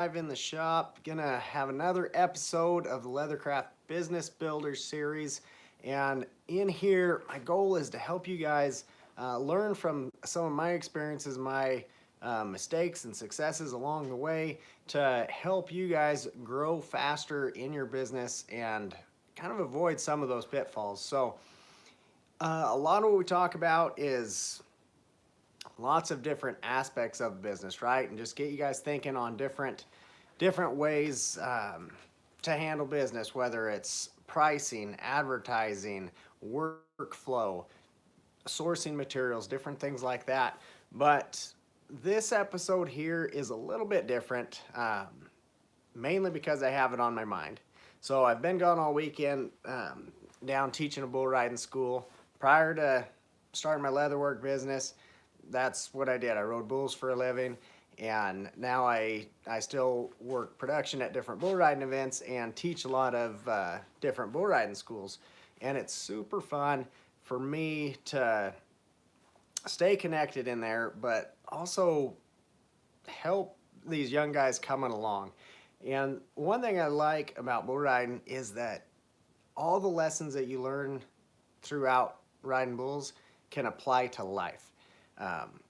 in the shop. Gonna have another episode of the Leathercraft Business Builders series. And in here, my goal is to help you guys learn from some of my experiences, my mistakes and successes along the way to help you guys grow faster in your business and kind of avoid some of those pitfalls. So, a lot of what we talk about is lots of different aspects of business, right? And just get you guys thinking on different ways to handle business, whether it's pricing, advertising, workflow, sourcing materials, different things like that. But this episode here is a little bit different, mainly because I have it on my mind. So I've been gone all weekend down teaching a bull riding school. Prior to starting my leatherwork business, that's what I did. I rode bulls for a living, and now I still work production at different bull riding events and teach a lot of different bull riding schools. And it's super fun for me to stay connected in there, but also help these young guys coming along. And one thing I like about bull riding is that all the lessons that you learn throughout riding bulls can apply to life.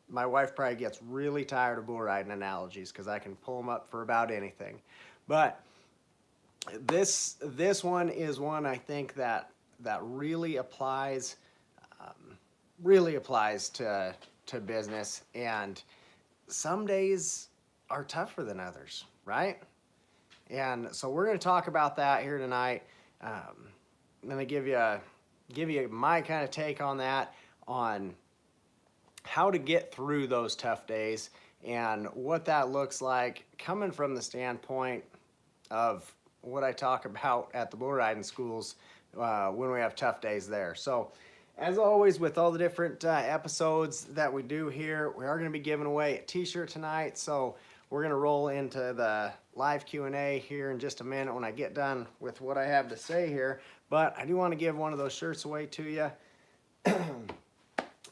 My wife probably gets really tired of bull riding analogies because I can pull them up for about anything. But this one is one I think that really applies to business, and some days are tougher than others, right? And so we're going to talk about that here tonight. I'm going to give you my kind of take on that, on how to get through those tough days and what that looks like coming from the standpoint of what I talk about at the bull riding schools when we have tough days there. So as always, with all the different episodes that we do here, we are going to be giving away a t-shirt tonight. So we're going to roll into the live Q&A here in just a minute when I get done with what I have to say here. But I do want to give one of those shirts away to you.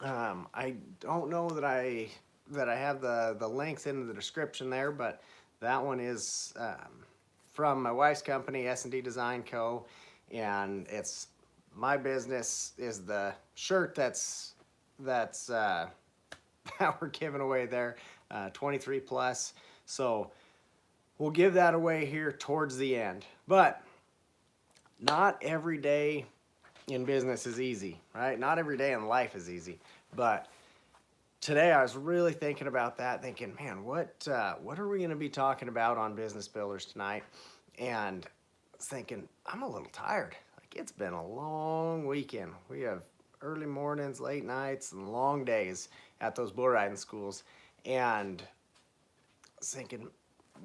I don't know that I have the links in the description there, but that one is from my wife's company, S&D Design Co. And it's my business is the shirt that's that we're giving away there, 23 plus. So we'll give that away here towards the end. But not every day in business is easy, right? Not every day in life is easy. But today I was really thinking about that, thinking, man, what are we going to be talking about on Business Builders tonight? And I was thinking, I'm a little tired. Like, it's been a long weekend. We have early mornings, late nights, and long days at those bull riding schools. And I was thinking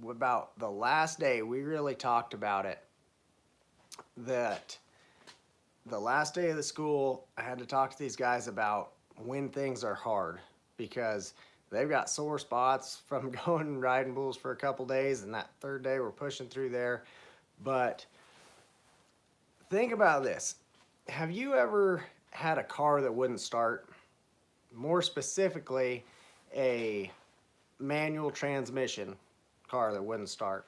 about the last day, we really talked about it, that the last day of the school, I had to talk to these guys about when things are hard, because they've got sore spots from going and riding bulls for a couple days, and that third day we're pushing through there. But think about this. Have you ever had a car that wouldn't start? More specifically, a manual transmission car that wouldn't start.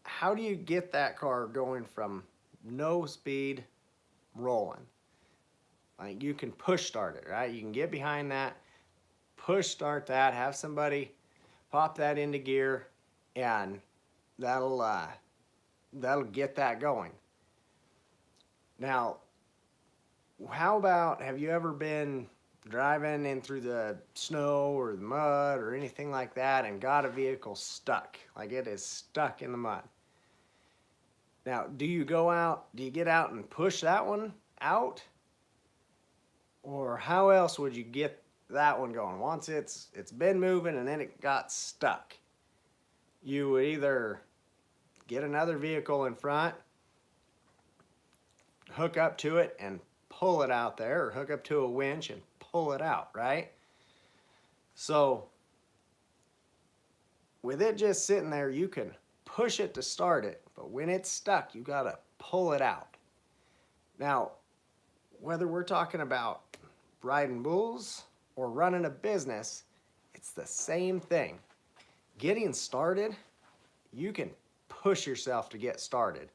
How do you get that car going from no speed rolling? Like, you can push start it, right? You can get behind that, push start that, have somebody pop that into gear, and that'll get that going. Now, how about, have you ever been driving in through the snow or the mud or anything like that and got a vehicle stuck? Like, it is stuck in the mud. Now, do you get out and push that one out? Or how else would you get that one going? Once it's been moving and then it got stuck, you would either get another vehicle in front, hook up to it and pull it out there, or hook up to a winch and pull it out, right? So with it just sitting there, you can push it to start it, but when it's stuck, you gotta pull it out. Now, whether we're talking about riding bulls or running a business, it's the same thing. getting started, you can push yourself to get started.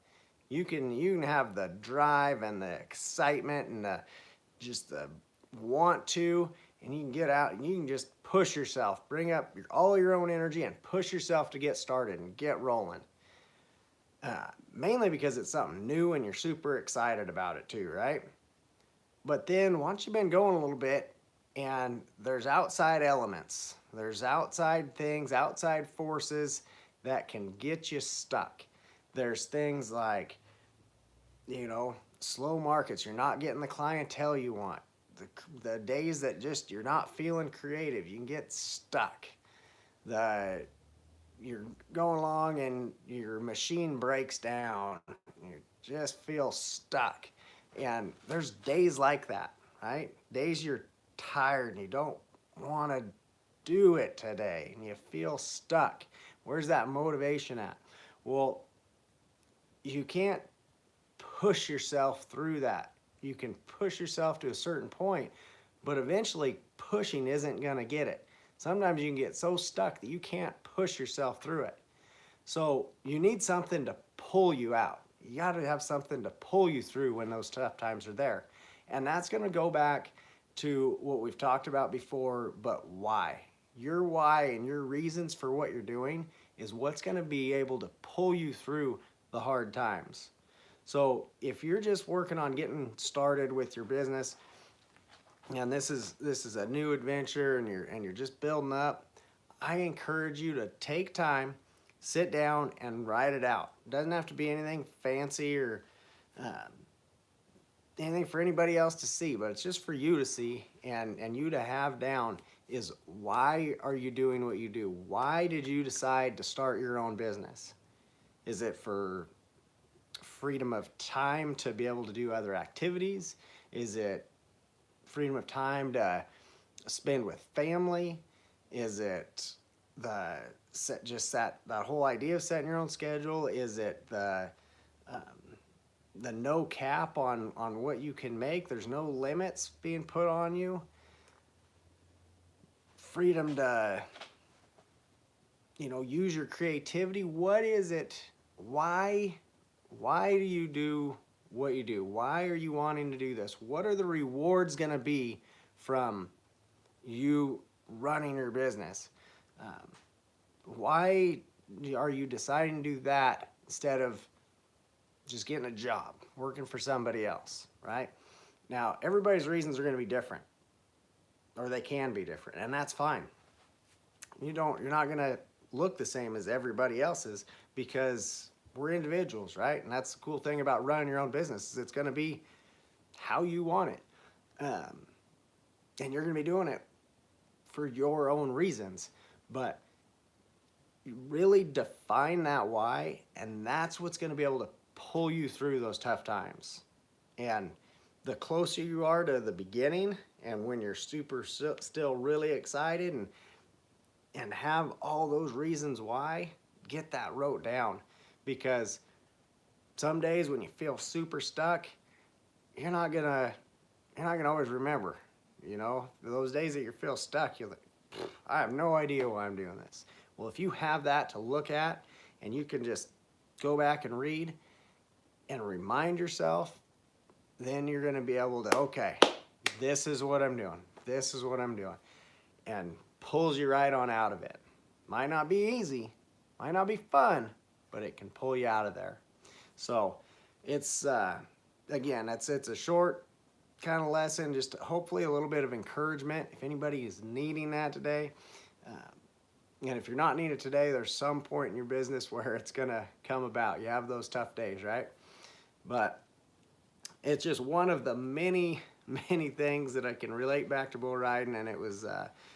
You can have the drive and the excitement and just the want to, and you can get out and you can just push yourself, bring up all your own energy and push yourself to get started and get rolling. Mainly because it's something new and you're super excited about it too, right? But then once you've been going a little bit and there's outside elements, there's outside things, outside forces that can get you stuck. There's things like, slow markets, you're not getting the clientele you want. The days that just you're not feeling creative, you can get stuck. You're going along and your machine breaks down. You just feel stuck. And there's days like that, right? Days you're tired and you don't want to do it today and you feel stuck. Where's that motivation at? Well, you can't push yourself through that. You can push yourself to a certain point, but eventually pushing isn't going to get it. Sometimes you can get so stuck that you can't push yourself through it. So you need something to pull you out. You got to have something to pull you through when those tough times are there. And that's going to go back to what we've talked about before, but why. Your why and your reasons for what you're doing is what's going to be able to pull you through the hard times. So if you're just working on getting started with your business, and this is a new adventure and you're just building up, I encourage you to take time, sit down and write it out. It doesn't have to be anything fancy or anything for anybody else to see, but it's just for you to see and you to have down is why are you doing what you do? Why did you decide to start your own business? Is it for freedom of time to be able to do other activities? Is it freedom of time to spend with family? Is it that whole idea of setting your own schedule? Is it the no cap on what you can make? There's no limits being put on you. Freedom to use your creativity. What is it? Why do you do what you do? Why are you wanting to do this? What are the rewards going to be from you running your business? Why are you deciding to do that instead of just getting a job, working for somebody else, right? Now, everybody's reasons are going to be different, or they can be different, and that's fine. You're not going to look the same as everybody else's because we're individuals, right? And that's the cool thing about running your own business is it's going to be how you want it. And you're going to be doing it for your own reasons. But you really define that why, and that's what's going to be able to pull you through those tough times. And the closer you are to the beginning and when you're still really excited and have all those reasons why, get that wrote down. Because some days when you feel super stuck, you're not gonna always remember. Those days that you feel stuck, you're like, I have no idea why I'm doing this. Well, if you have that to look at and you can just go back and read and remind yourself, then you're gonna be able to, okay, this is what I'm doing. This is what I'm doing. And pulls you right on out of it. Might not be easy, might not be fun, but it can pull you out of there. So it's, again, it's a short kind of lesson, just hopefully a little bit of encouragement if anybody is needing that today. And if you're not needing it today, there's some point in your business where it's gonna come about. You have those tough days, right? But it's just one of the many things that I can relate back to bull riding, and it was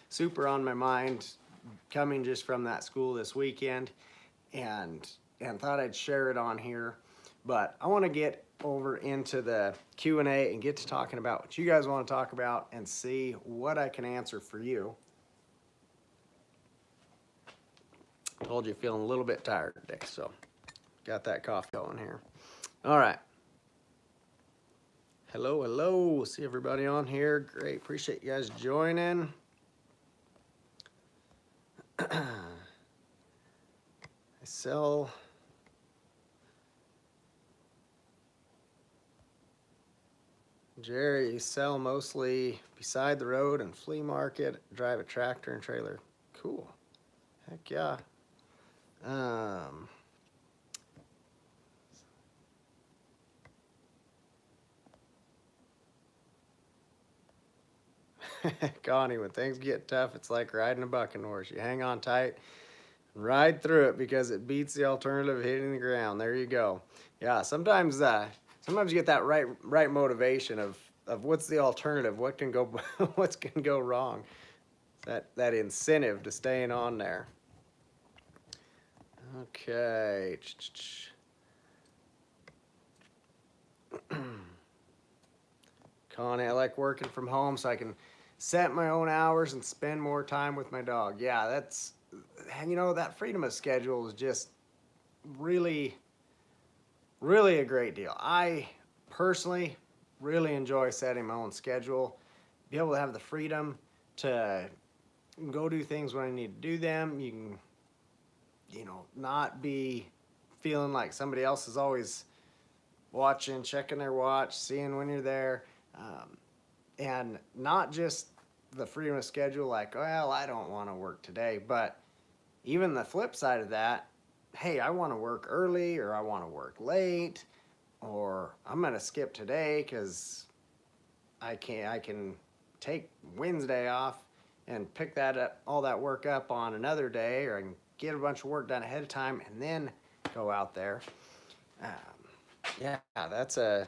super on my mind coming just from that school this weekend, and thought I'd share it on here. But I want to get over into the Q&A and get to talking about what you guys want to talk about and see what I can answer for you. Told you feeling a little bit tired today, so got that cough going here. All right. Hello. See everybody on here. Great. Appreciate you guys joining. sell Jerry, you sell mostly beside the road and flea market, drive a tractor and trailer. Cool. Heck yeah. Um, Connie, when things get tough, it's like riding a bucking horse. You hang on tight and ride through it because it beats the alternative of hitting the ground. There you go. Yeah, sometimes you get that right motivation of what's the alternative, what can go what's can go wrong. That incentive to staying on there. Okay. Connie, I like working from home so I can set my own hours and spend more time with my dog. Yeah, that freedom of schedule is just really, really a great deal. I personally really enjoy setting my own schedule, be able to have the freedom to go do things when I need to do them. You can, not be feeling like somebody else is always watching, checking their watch, seeing when you're there. And not just the freedom of schedule, like, well, I don't want to work today, but even the flip side of that, hey, I want to work early or I want to work late, or I'm going to skip today because I can take Wednesday off and pick that up, all that work up on another day, or I can get a bunch of work done ahead of time and then go out there. Um, yeah, that's a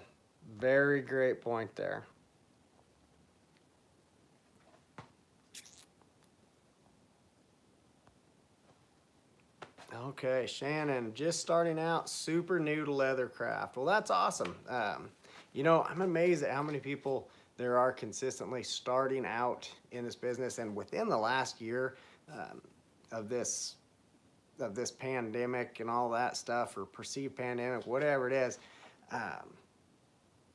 very great point there. Okay, Shannon, just starting out, super new to leathercraft. Well, that's awesome. I'm amazed at how many people there are consistently starting out in this business, and within the last year um, of this pandemic and all that stuff, or perceived pandemic, whatever it is, um,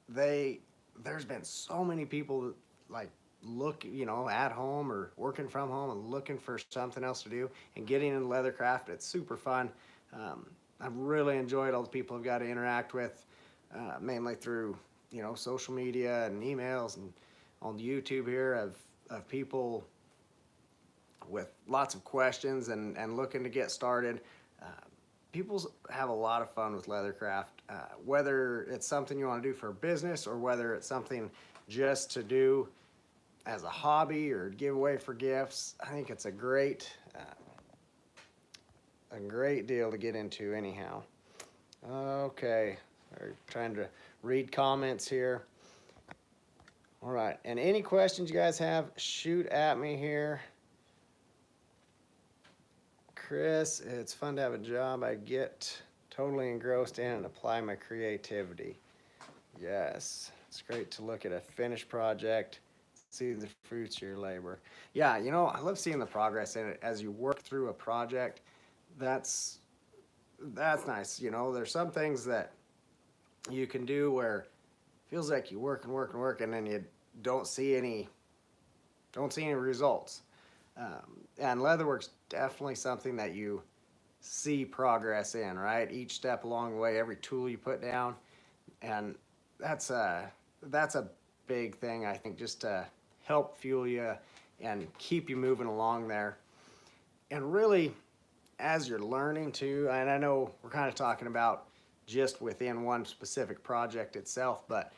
they there's been so many people that, like, look, at home or working from home and looking for something else to do and getting into leathercraft. It's super fun. um, I've really enjoyed all the people I've got to interact with, mainly through social media and emails and on YouTube here of people with lots of questions and looking to get started. Uh, People have a lot of fun with leathercraft, whether it's something you want to do for a business or whether it's something just to do as a hobby or give away for gifts. I think it's a great deal to get into anyhow. Okay, we're trying to read comments here. All right, and any questions you guys have, shoot at me here. Chris, it's fun to have a job I get totally engrossed in and apply my creativity. Yes, it's great to look at a finished project, see the fruits of your labor. Yeah, I love seeing the progress in it as you work through a project. That's that's nice. There's some things that you can do where it feels like you work and work and work, and then you don't see any results. And leatherwork's definitely something that you see progress in, right? Each step along the way, every tool you put down, and that's a big thing, I think, just to help fuel you and keep you moving along there. And really, as you're learning too, and I know we're kind of talking about just within one specific project itself, but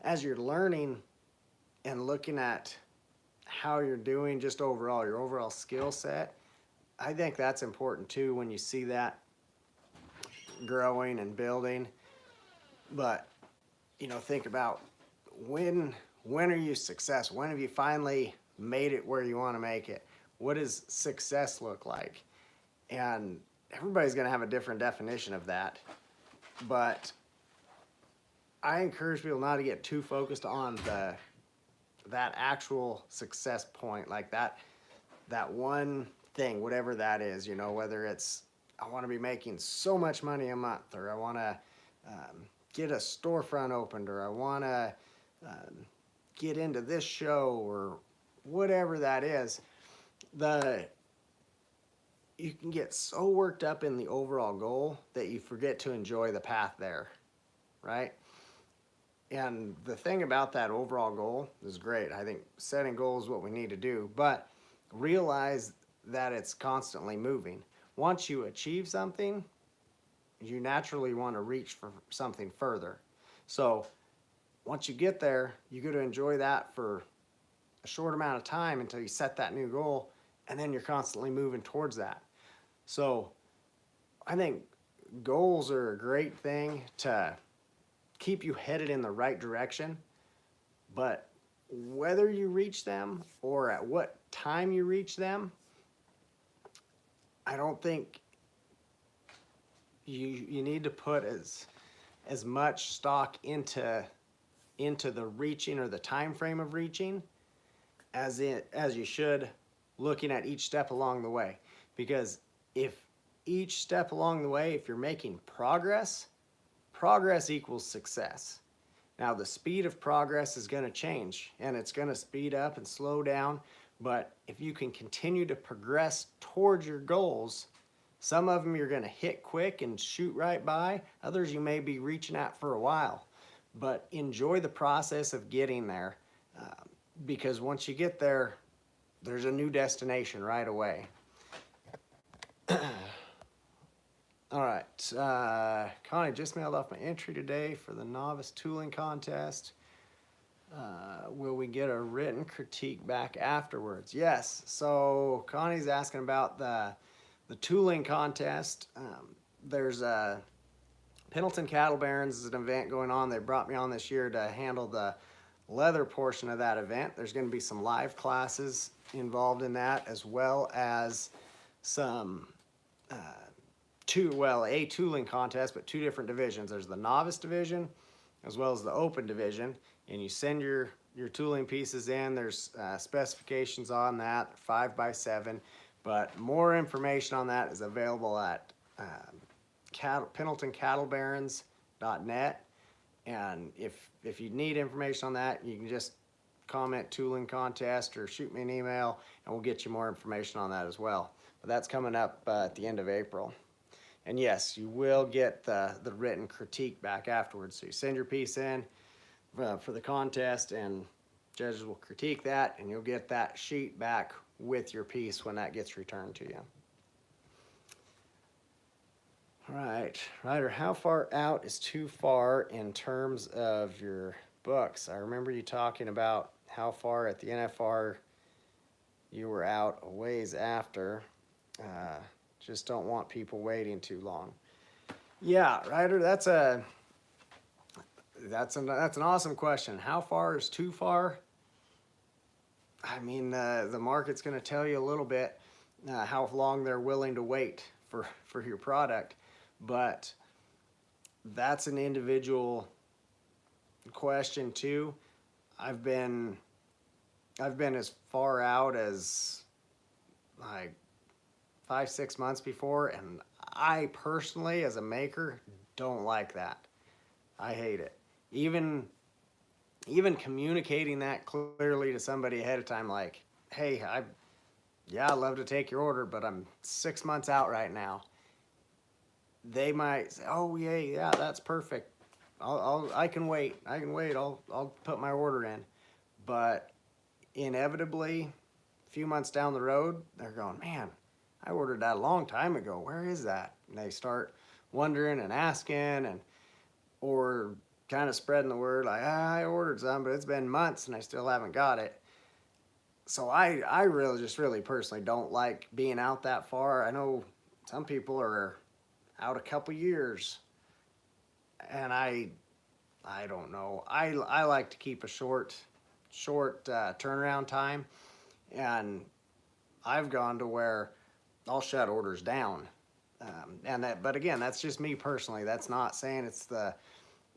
as you're learning and looking at how you're doing just overall, your overall skill set, I think that's important too when you see that growing and building. But think about when are you successful? When have you finally made it where you want to make it? What does success look like? And everybody's going to have a different definition of that. But I encourage people not to get too focused on that actual success point, like that one thing, whatever that is, whether it's I want to be making so much money a month, or I want to get a storefront opened, or I want to get into this show, or whatever that is. you can get so worked up in the overall goal that you forget to enjoy the path there, right? And the thing about that overall goal is great. I think setting goals is what we need to do, but realize that it's constantly moving. Once you achieve something, you naturally want to reach for something further. So once you get there, you got to enjoy that for a short amount of time until you set that new goal, and then you're constantly moving towards that. So I think goals are a great thing to keep you headed in the right direction, but whether you reach them or at what time you reach them, I don't think you need to put as much stock into the reaching or the time frame of reaching as you should looking at each step along the way. Because if each step along the way, if you're making progress equals success. Now the speed of progress is going to change, and it's going to speed up and slow down, but if you can continue to progress towards your goals, some of them you're going to hit quick and shoot right by, others you may be reaching at for a while. But enjoy the process of getting there, because once you get there, there's a new destination right away. All right, Connie just mailed off my entry today for the novice tooling contest. Will we get a written critique back afterwards? Yes, so Connie's asking about the tooling contest. There's a Pendleton Cattle Barons is an event going on. They brought me on this year to handle the leather portion of that event. There's going to be some live classes involved in that, as well as some a tooling contest, but 2 different divisions. There's the novice division as well as the open division, and you send your tooling pieces in. There's specifications on that, 5x7, but more information on that is available at PendletonCattleBarons.net. And if you need information on that, you can just comment tooling contest or shoot me an email, and we'll get you more information on that as well. But that's coming up at the end of April. And yes, you will get the written critique back afterwards. So you send your piece in for the contest, and judges will critique that, and you'll get that sheet back with your piece when that gets returned to you. All right, Ryder, how far out is too far in terms of your books? I remember you talking about how far at the NFR you were out a ways after. Just don't want people waiting too long. Yeah, Ryder, that's an awesome question. How far is too far? I mean, the market's going to tell you a little bit how long they're willing to wait for your product, but that's an individual question too. I've been as far out as like 5-6 months before, and I personally, as a maker, don't like that. I hate it. Even communicating that clearly to somebody ahead of time, like, hey, I'd love to take your order, but I'm 6 months out right now. They might say, oh yeah, that's perfect. I can wait. I'll put my order in. But inevitably, a few months down the road, they're going, man, I ordered that a long time ago. Where is that? And they start wondering and asking, or kind of spreading the word like, I ordered some, but it's been months and I still haven't got it. So I really personally don't like being out that far. I know some people are out a couple years, and I don't know. I like to keep a short turnaround time, and I've gone to where I'll shut orders down, but again, that's just me personally. That's not saying it's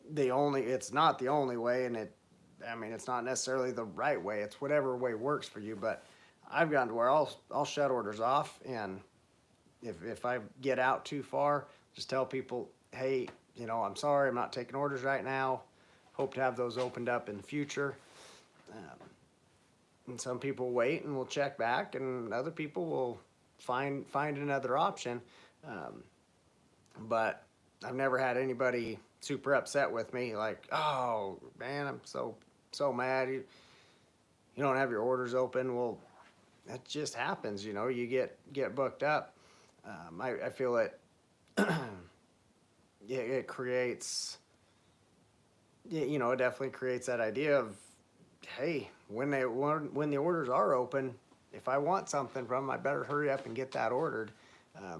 it's not the only way, and it's not necessarily the right way. It's whatever way works for you. But I've gotten to where I'll shut orders off, and if I get out too far, just tell people, hey, I'm sorry, I'm not taking orders right now. Hope to have those opened up in the future. And some people wait and will check back, and other people will find another option. Um, but I've never had anybody super upset with me, like, oh man, I'm so mad you don't have your orders open. Well, that just happens, you get booked up. I feel it it creates, it definitely creates that idea of, hey, when the orders are open, if I want something from them, I better hurry up and get that ordered.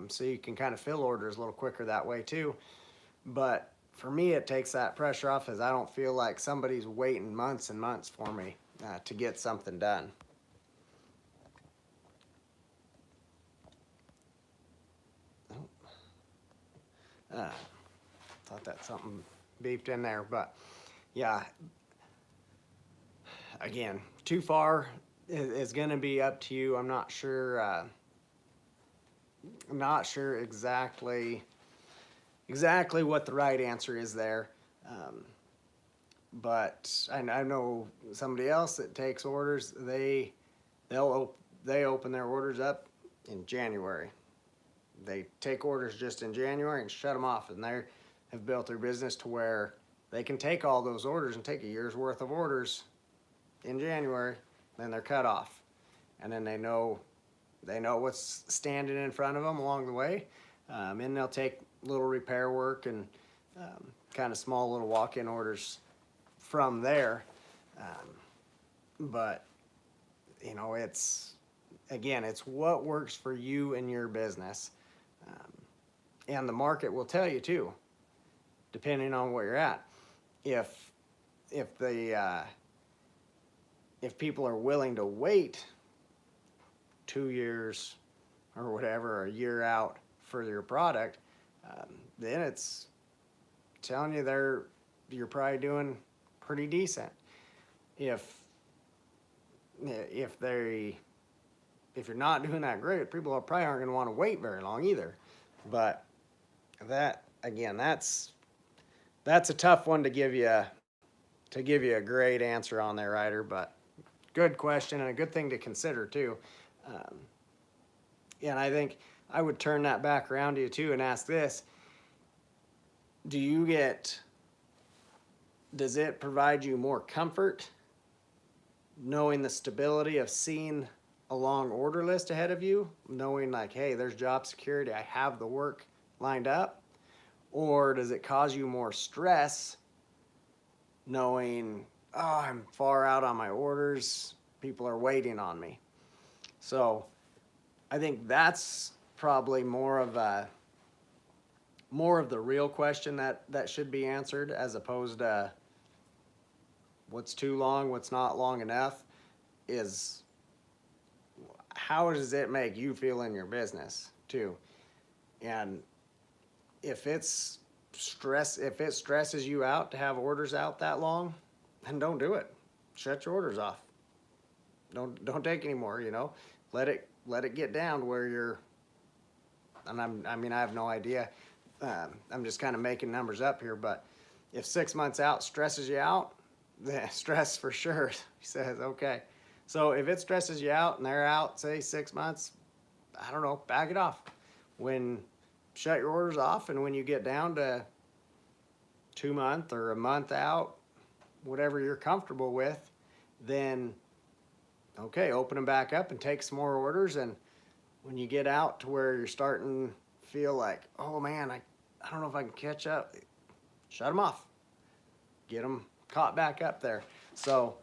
So you can kind of fill orders a little quicker that way too. But for me, it takes that pressure off, as I don't feel like somebody's waiting months and months for me to get something done. Thought that something beeped in there, but yeah, again, too far is going to be up to you. I'm not sure. I'm not sure exactly what the right answer is there. But I know somebody else that takes orders. They open their orders up in January. They take orders just in January and shut them off, and they have built their business to where they can take all those orders and take a year's worth of orders in January, then they're cut off, and then they know what's standing in front of them along the way, and they'll take little repair work and kind of small little walk-in orders from there. But it's what works for you and your business, and the market will tell you too, depending on where you're at. If people are willing to wait 2 years or whatever, or a year out for your product, then it's telling you you're probably doing pretty decent. If you're not doing that great, people probably aren't going to want to wait very long either. But that's a tough one to give you a great answer on there, Ryder. But good question, and a good thing to consider too. And I think I would turn that back around to you too and ask this: does it provide you more comfort knowing the stability of seeing a long order list ahead of you, knowing like, hey, there's job security, I have the work lined up? Or does it cause you more stress knowing, oh, I'm far out on my orders, people are waiting on me? So I think that's probably more of the real question that should be answered, as opposed to what's too long, what's not long enough. Is how does it make you feel in your business too? And if it stresses you out to have orders out that long, then don't do it. Shut your orders off. Don't take any more, Let it get down to where you're, and I have no idea. I'm just kind of making numbers up here, but if 6 months out stresses you out, then stress for sure. He says, okay. So if it stresses you out and they're out, say 6 months, I don't know, back it off. Shut your orders off, and when you get down to 2 months or a month out, whatever you're comfortable with, then okay, open them back up and take some more orders. And when you get out to where you're starting to feel like, oh man, I don't know if I can catch up, shut them off. Get them caught back up there. So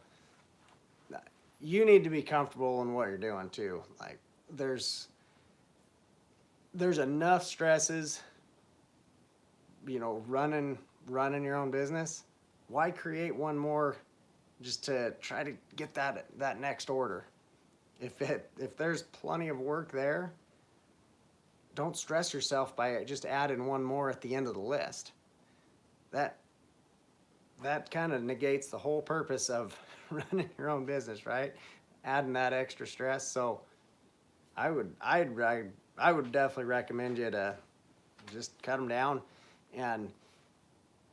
you need to be comfortable in what you're doing too. Like there's enough stresses, running your own business. Why create one more just to try to get that next order? If there's plenty of work there, don't stress yourself by just adding one more at the end of the list. That kind of negates the whole purpose of running your own business, right? Adding that extra stress. So I would definitely recommend you to just cut them down, and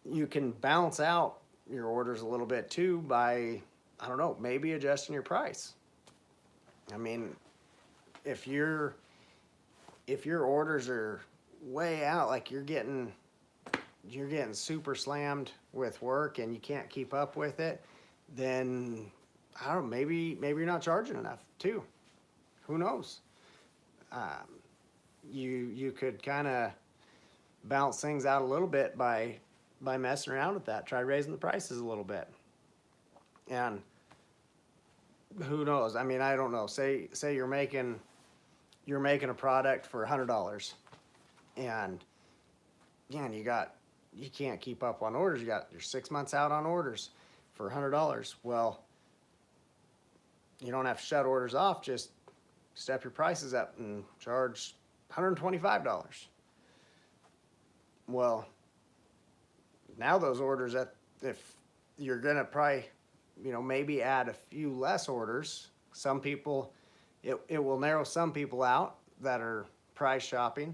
you can balance out your orders a little bit too by, I don't know, maybe adjusting your price. I mean, if you're if your orders are way out, like you're getting super slammed with work and you can't keep up with it, then I don't know, maybe you're not charging enough too. Who knows? You could kind of balance things out a little bit by messing around with that. Try raising the prices a little bit. And who knows? I mean, I don't know. Say you're making a product for $100, and again, you can't keep up on orders. You're 6 months out on orders for $100. Well, you don't have to shut orders off. Just step your prices up and charge $125. Well, now those orders, if you're gonna probably, maybe add a few less orders, some people, it will narrow some people out that are price shopping,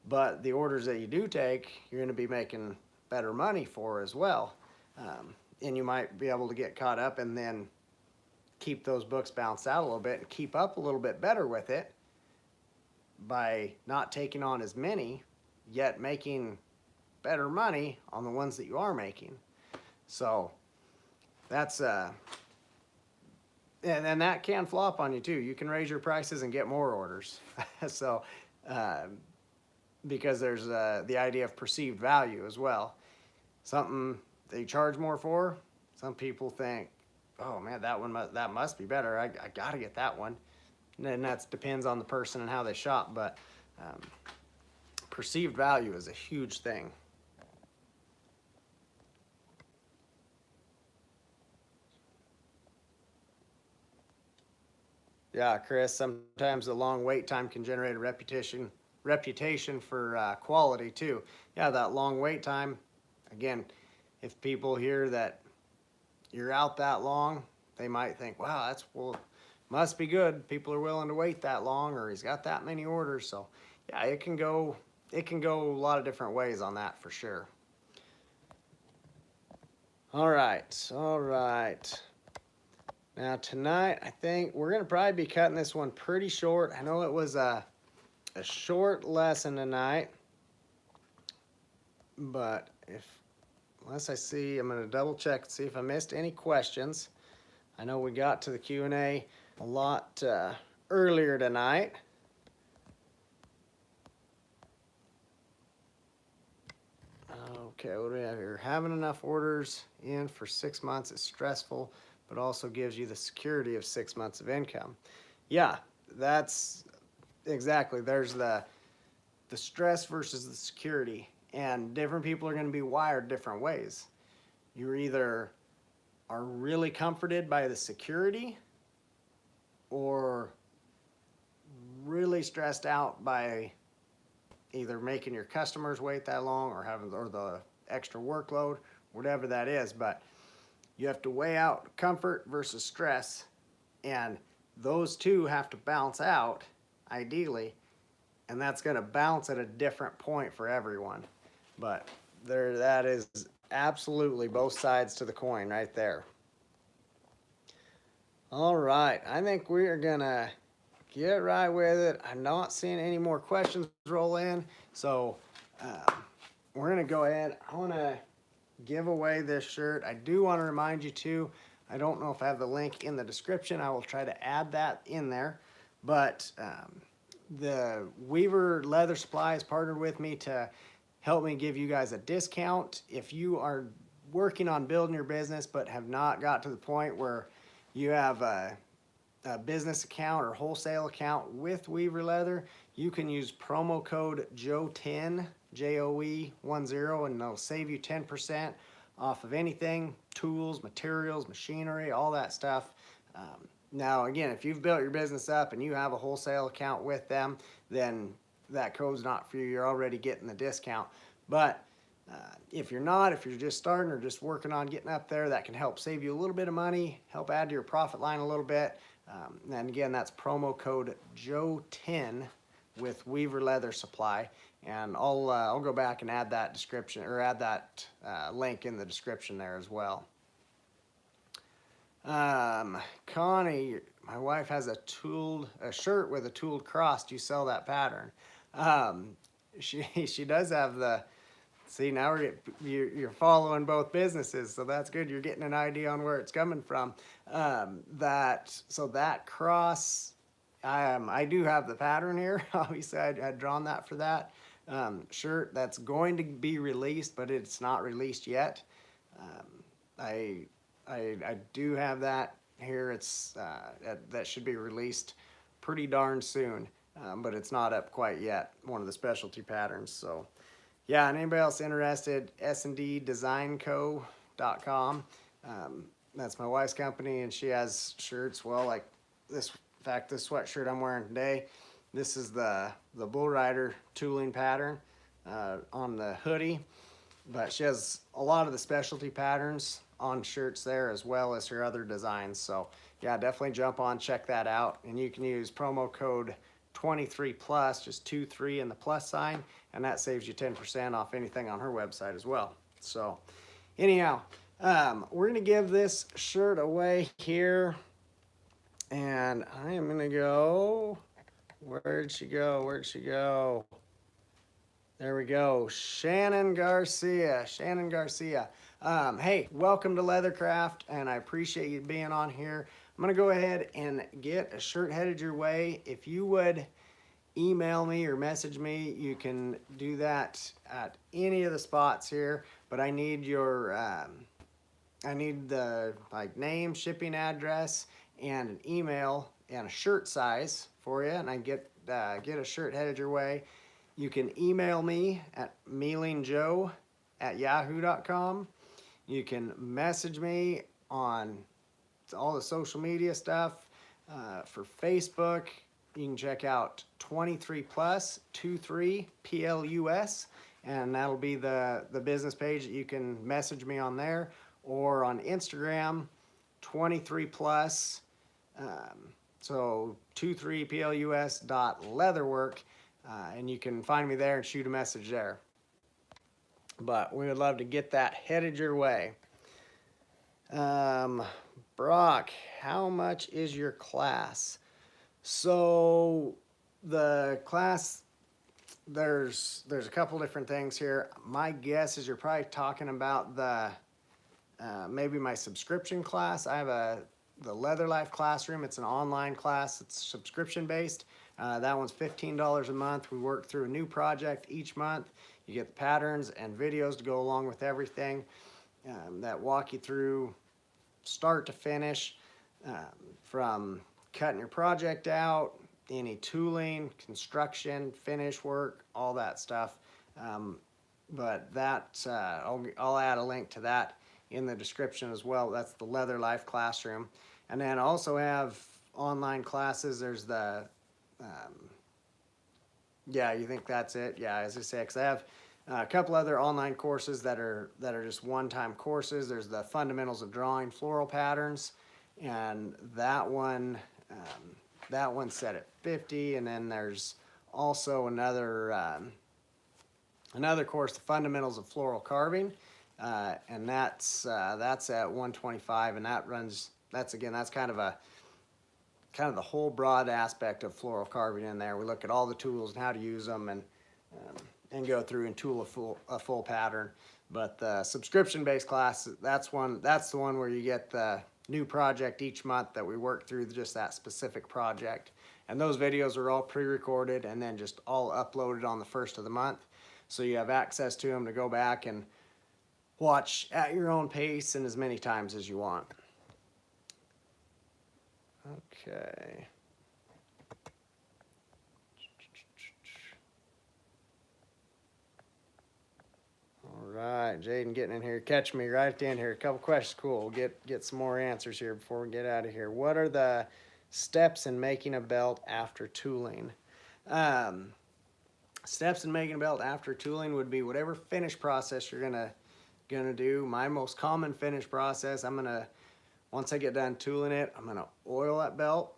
but the orders that you do take, you're gonna be making better money for as well. And you might be able to get caught up and then keep those books balanced out a little bit and keep up a little bit better with it by not taking on as many, yet making better money on the ones that you are making. So that's and that can flop on you too. You can raise your prices and get more orders. So because there's the idea of perceived value as well. Something they charge more for, some people think, oh man, that must be better. I gotta get that one. And that depends on the person and how they shop, but perceived value is a huge thing. Yeah, Chris, sometimes the long wait time can generate a reputation for quality too. Yeah, that long wait time, again, if people hear that you're out that long, they might think, wow, must be good. People are willing to wait that long, or he's got that many orders. So yeah, it can go a lot of different ways on that for sure. All right. Now tonight, I think we're gonna probably be cutting this one pretty short. I know it was a short lesson tonight, but unless I see, I'm gonna double check and see if I missed any questions. I know we got to the Q&A a lot earlier tonight. Okay, what do we have here? Having enough orders in for 6 months is stressful, but also gives you the security of 6 months of income. Yeah, that's exactly. There's the stress versus the security, and different people are going to be wired different ways. You either are really comforted by the security or really stressed out by either making your customers wait that long or the extra workload, whatever that is. But you have to weigh out comfort versus stress, and those two have to balance out ideally, and that's going to balance at a different point for everyone. But that is absolutely both sides to the coin right there. All right, I think we are gonna get right with it. I'm not seeing any more questions roll in, so we're gonna go ahead. I want to give away this shirt. I do want to remind you too, I don't know if I have the link in the description. I will try to add that in there, but the Weaver Leather Supply has partnered with me to help me give you guys a discount. If you are working on building your business but have not got to the point where you have a business account or wholesale account with Weaver Leather, you can use promo code JOE10, JOE10, and they'll save you 10% off of anything, tools, materials, machinery, all that stuff. Now, again, if you've built your business up and you have a wholesale account with them, then that code's not for you. You're already getting the discount. But if you're not, if you're just starting or just working on getting up there, that can help save you a little bit of money, help add to your profit line a little bit. And again, that's promo code JOE10 with Weaver Leather Supply. And I'll go back and add that description, or add that link in the description there as well. Connie, my wife has a shirt with a tooled cross. Do you sell that pattern? She does have the, see, now you're following both businesses, so that's good. You're getting an idea on where it's coming from. So that cross, I do have the pattern here. Obviously, I had drawn that for that shirt that's going to be released, but it's not released yet. I, I do have that here. It's that should be released pretty darn soon, but it's not up quite yet. One of the specialty patterns. So, yeah. And anybody else interested? snddesignco.com. That's my wife's company, and she has shirts. Well, like this. In fact, this sweatshirt I'm wearing today. This is the Bull Rider tooling pattern on the hoodie, but she has a lot of the specialty patterns on shirts there as well as her other designs. So yeah, definitely jump on, check that out, and you can use promo code 23plus, just 23 and the plus sign, and that saves you 10% off anything on her website as well. So anyhow, we're gonna give this shirt away here, and I am gonna go. Where'd she go? Where'd she go? There we go. Shannon Garcia. Shannon Garcia. Hey, welcome to Leathercraft, and I appreciate you being on here. I'm going to go ahead and get a shirt headed your way. If you would email me or message me, you can do that at any of the spots here, but I need your, I need the name, shipping address, and an email and a shirt size for you, and I get a shirt headed your way. You can email me at mealingjoe@yahoo.com. You can message me on all the social media stuff. For Facebook, you can check out 23plus 23plus, and that'll be the business page that you can message me on there, or on Instagram 23plus. So 23plus.leatherwork, and you can find me there and shoot a message there. But we would love to get that headed your way. Brock, how much is your class? So the class, there's a couple different things here. My guess is you're probably talking about the maybe my subscription class. I have the Leather Life Classroom. It's an online class. It's subscription based. That one's $15 a month. We work through a new project each month. You get the patterns and videos to go along with everything that walk you through start to finish, from cutting your project out, any tooling, construction, finish work, all that stuff. But that I'll add a link to that in the description as well. That's the Leather Life Classroom. And then I also have online classes. There's the, yeah, you think that's it? Yeah, as I say, because I have a couple other online courses that are just one-time courses. There's the Fundamentals of Drawing Floral Patterns, and that one's set at 50. And then there's also another course, the Fundamentals of Floral Carving, and that's at 125, and that's kind of the whole broad aspect of floral carving in there. We look at all the tools and how to use them, and go through and tool a full pattern. But the subscription-based class, that's the one where you get the new project each month that we work through, just that specific project. And those videos are all pre-recorded and then just all uploaded on the first of the month. So you have access to them to go back and watch at your own pace and as many times as you want. Okay. All right, Jaden getting in here, catch me right at the end here. A couple questions, cool. We'll get some more answers here before we get out of here. What are the steps in making a belt after tooling? Steps in making a belt after tooling would be whatever finish process you're gonna do. My most common finish process, once I get done tooling it, I'm gonna oil that belt.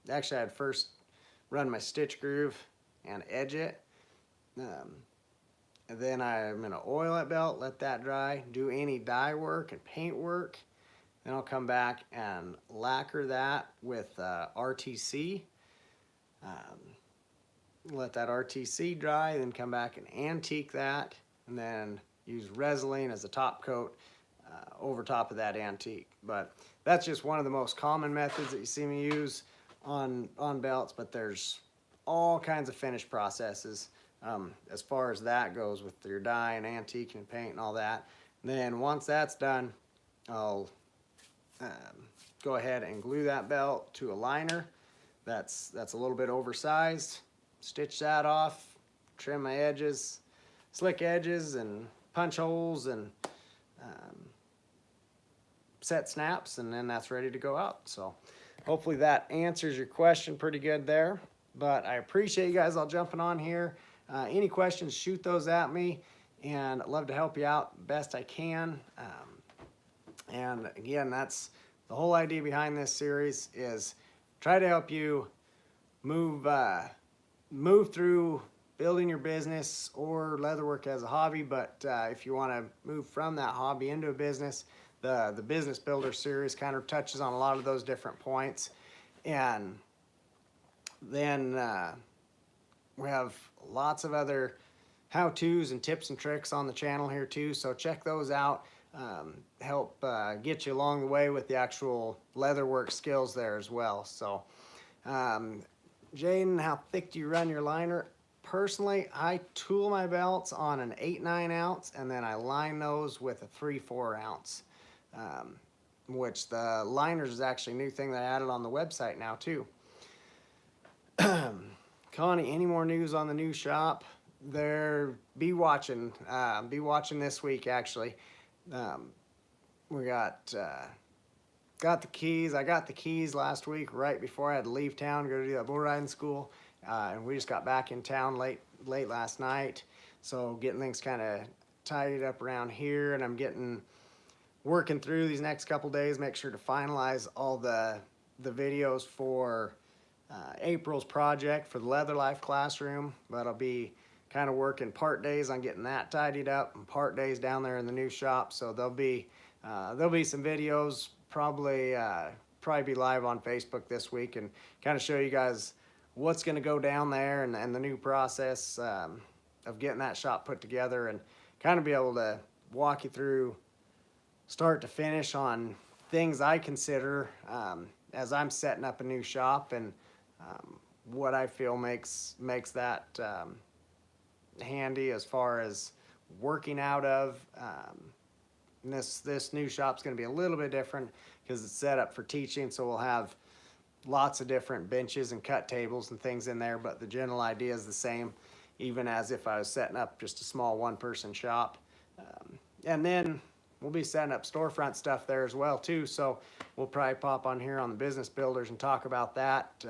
Actually, I'd first run my stitch groove and edge it. And then I'm gonna oil that belt, let that dry, do any dye work and paint work. Then I'll come back and lacquer that with RTC. let that RTC dry, then come back and antique that, and then use Resolene as a top coat over top of that antique. But that's just one of the most common methods that you see me use on belts, but there's all kinds of finish processes as far as that goes with your dye and antique and paint and all that. And then once that's done, I'll go ahead and glue that belt to a liner that's a little bit oversized, stitch that off, trim my edges, slick edges and punch holes, and set snaps, and then that's ready to go out. So hopefully that answers your question pretty good there. But I appreciate you guys all jumping on here. Any questions, shoot those at me, and I'd love to help you out best I can. And again, that's the whole idea behind this series, is try to help you move through building your business or leatherwork as a hobby. But if you want to move from that hobby into a business, the Business Builder series kind of touches on a lot of those different points. And then we have lots of other how-tos and tips and tricks on the channel here too, so check those out. Help get you along the way with the actual leatherwork skills there as well. So Jaden, how thick do you run your liner? Personally, I tool my belts on an 8/9 ounce, and then I line those with a 3/4 ounce, which the liners is actually a new thing that I added on the website now too. Connie, any more news on the new shop? Be watching this week actually. We got the keys. I got the keys last week right before I had to leave town, go to do that bull riding school, and we just got back in town late last night. So getting things kind of tidied up around here, and I'm working through these next couple days, make sure to finalize all the videos for April's project for the Leather Life classroom. But I'll be kind of working part days on getting that tidied up, and part days down there in the new shop. So there'll be some videos, probably be live on Facebook this week, and kind of show you guys what's going to go down there, and the new process of getting that shop put together, and kind of be able to walk you through start to finish on things I consider as I'm setting up a new shop, and what I feel makes that handy as far as working out of. This new shop's going to be a little bit different because it's set up for teaching, so we'll have lots of different benches and cut tables and things in there, but the general idea is the same, even as if I was setting up just a small one-person shop. And then we'll be setting up storefront stuff there as well too, so we'll probably pop on here on the Business Builders and talk about that,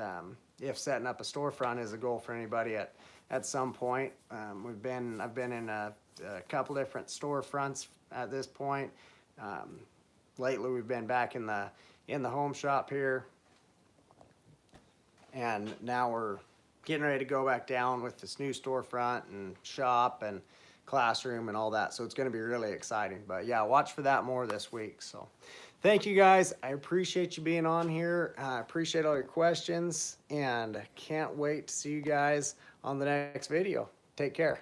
if setting up a storefront is a goal for anybody at some point. I've been in a couple different storefronts at this point. Lately we've been back in the home shop here, and now we're getting ready to go back down with this new storefront and shop and classroom and all that, so it's going to be really exciting. But yeah, watch for that more this week. So thank you guys, I appreciate you being on here. I appreciate all your questions, and can't wait to see you guys on the next video. Take care.